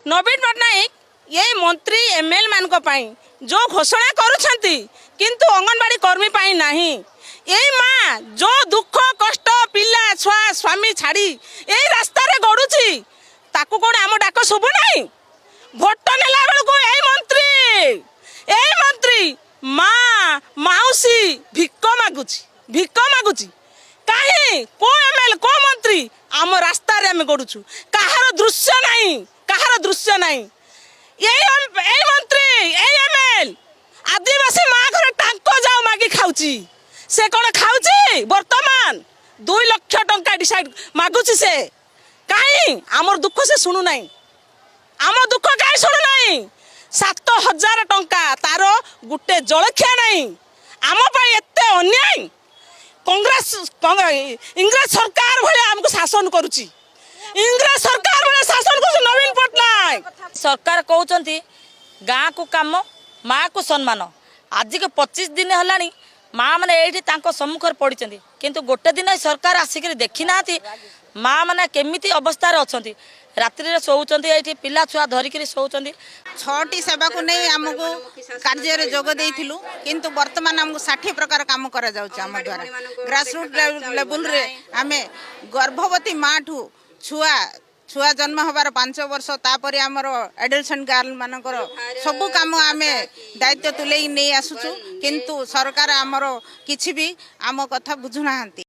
नवीन पट्टनायक ये मंत्री एमएल मान जो घोषणा करुछंती किंतु अंगनवाड़ी कर्मी पाई नहीं। यही माँ जो दुख कष्ट पिला छुआ स्वामी छाड़ी यही रास्ता रे गड़ुची ताकू कौन आम डाक शुभु नहीं। भोट नेला बेलू यही मंत्री माँ माउसी भिक मागुची कहीं को एमएल को मंत्री आम रास्ता रे आम गड़ुचु कहार दृश्य नहीं यही मंत्री यही एमएल आदिवासी माँ घर टांको जाऊ मागी खाऊची से कौन खाऊची वर्तमान 2 लाख टंका डिसाइड मागुची से कहीं आमर दुख से शुणु नहीं आम दुख कहीं शुणु नहीं 7,000 टंका तार गुटे जलखिया नहीं आम एते अन्याय कांग्रेस इंग्रेज सरकार भाया आमको शासन करुची इंग्रेज सरकार भाया शासन करुची नवीन पट्टनायक सरकार कहते गाँ को काम माँ को सम्मान आज के 25 दिन है माँ मैंने ये सम्मुखर पड़ी किंतु गोटे दिन सरकार आसिक देखी ना माँ मैंने केमिति अवस्था अच्छा रात्रि शोचंती ये पिला छुआ धरिक शोचंती 6टी सेवा को नहीं आमको कार्य जोग देइथिलु किंतु वर्तमान आमको 60 प्रकार काम करा जाउछ आम द्वारा ग्रासरूट लेवल रे आमे गर्भवती माँ ठू छुआ जन्म हबार 5 वर्ष तापर आमर एडल्सन गर्ल मानकर सबु काम आमे दायित्व तुले नहीं आसुछु किंतु सरकार आमर किछि भी आम कथा बुझुनाहांती।